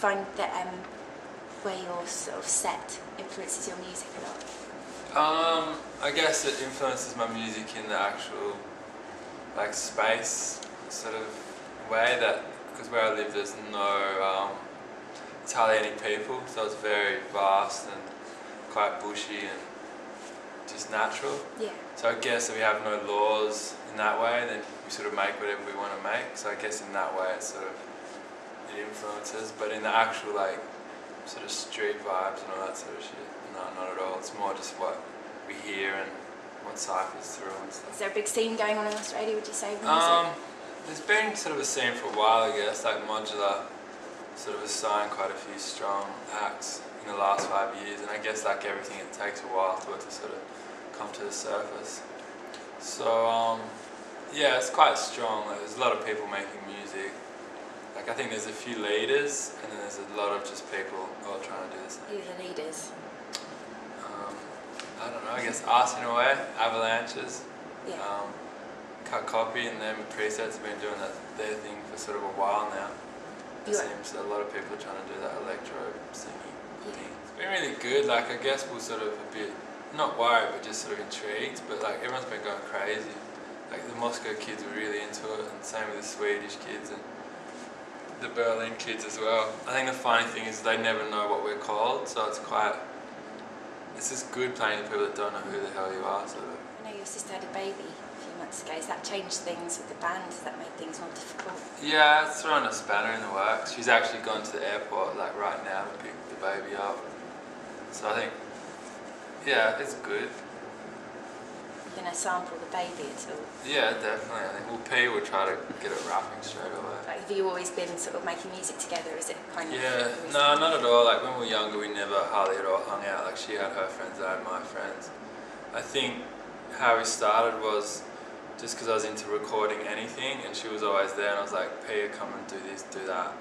find that where you're sort of set influences your music a lot? I guess it influences my music in the actual like space sort of way, that because where I live there's no it's hardly any people, so it's very vast and quite bushy and just natural. Yeah. So I guess if we have no laws in that way, then we sort of make whatever we want to make. So I guess in that way it sort of it influences, but in the actual like sort of street vibes and all that sort of shit, no, not at all. It's more just what we hear and what cyphers through and stuff. Is there a big scene going on in Australia, would you say, with music? There's been sort of a scene for a while, I guess, like Modular sort of has signed quite a few strong acts in the last 5 years, and I guess like everything, it takes a while for it to sort of come to the surface. So yeah, it's quite strong. Like, there's a lot of people making music. Like I think there's a few leaders, and then there's a lot of just people all trying to do this. Who are the leaders? I don't know, I guess us in a way, Avalanches, Yeah. Cut Copy, and then Presets have been doing their thing for sort of a while now. It seems a lot of people are trying to do that electro singing thing. It's been really good. Like I guess we're sort of a bit, not worried, but just sort of intrigued. But like everyone's been going crazy. Like the Moscow kids were really into it, and same with the Swedish kids and the Berlin kids as well. I think the funny thing is they never know what we're called, so it's just good playing to people that don't know who the hell you are, sort of. I know your sister had a baby a few months ago. Has that changed things with the band? Has that made things more difficult? Yeah, it's thrown a spanner in the works. She's actually gone to the airport like right now to pick the baby up. So I think, yeah, it's good. You're going to sample the baby at all? Yeah, definitely. I think P will try to get it rapping straight away. Like, have you always been sort of making music together? Is it kind of... Yeah, no, not at all. Like when we were younger, we never hardly at all hung out. Like she had her friends, I had my friends. I think how we started was just because I was into recording anything, and she was always there, and I was like, P, come and do this, do that.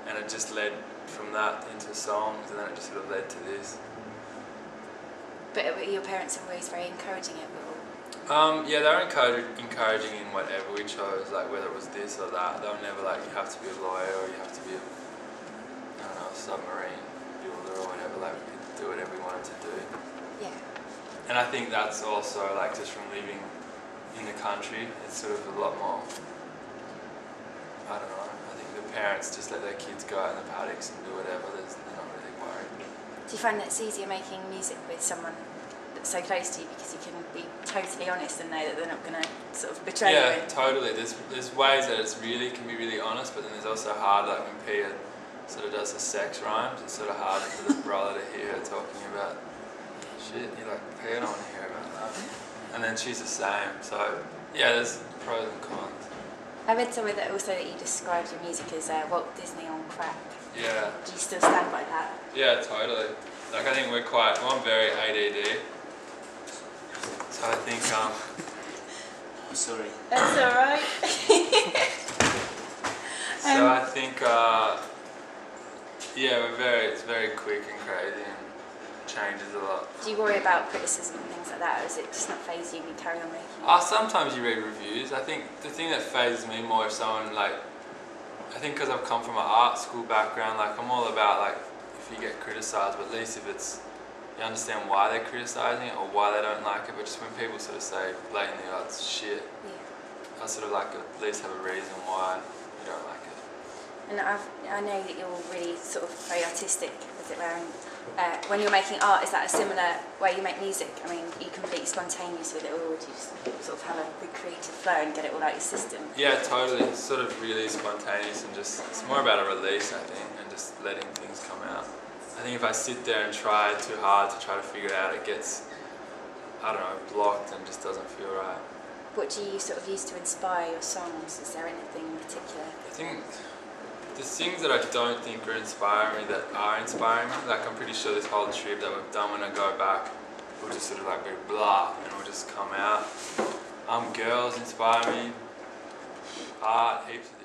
And it just led from that into songs, and then it just sort of led to this. But your parents are always very encouraging it all? Yeah, they were encouraging in whatever we chose, like whether it was this or that. They were never like, you have to be a lawyer or you have to be a submarine builder or whatever. Like we could do whatever we wanted to do. Yeah. And I think that's also like just from living in the country, it's sort of a lot more, I don't know, I think the parents just let their kids go out in the paddocks and do whatever. They're not really worried. Do you find that it's easier making music with someone that's so close to you because you can be totally honest and know that they're not going to sort of betray you? Yeah, totally. There's ways that it's really can be really honest, but then there's also hard, like when Pia sort of does the sex rhymes, it's sort of hard for the brother to hear her talking about shit. You're like, Pia, I don't want to hear about that. And then she's the same. So yeah, there's pros and cons. I read somewhere that also that you described your music as Walt Disney on crack. Yeah. Do you still stand by that? Yeah, totally. Like I think I'm very ADD. So I think I'm sorry. That's alright. So I think yeah, it's very quick and crazy and changes a lot. Do you worry about criticism and things like that, or is it just not faze you and you carry on making? Sometimes you read reviews. I think the thing that phases me more is someone like, I think because I've come from an art school background, like I'm all about like if you get criticised, but at least if it's you understand why they're criticising it or why they don't like it. But just when people sort of say blatantly, oh, it's shit, I sort of like at least have a reason why you don't like it. And I know that you're really sort of very artistic, as it were. And when you're making art, is that a similar way you make music? I mean, are you completely spontaneous with it, or do you just sort of have a big creative flow and get it all out your system? Yeah, totally. It's sort of really spontaneous and just, it's more about a release, I think, and just letting things come out. I think if I sit there and try too hard to try to figure it out, it gets, I don't know, blocked and just doesn't feel right. What do you sort of use to inspire your songs? Is there anything in particular? I think the things that I don't think are inspiring me that are inspiring me, like I'm pretty sure this whole trip that we've done, when I go back, will just sort of like be blah and will just come out. Girls inspire me, art, heaps of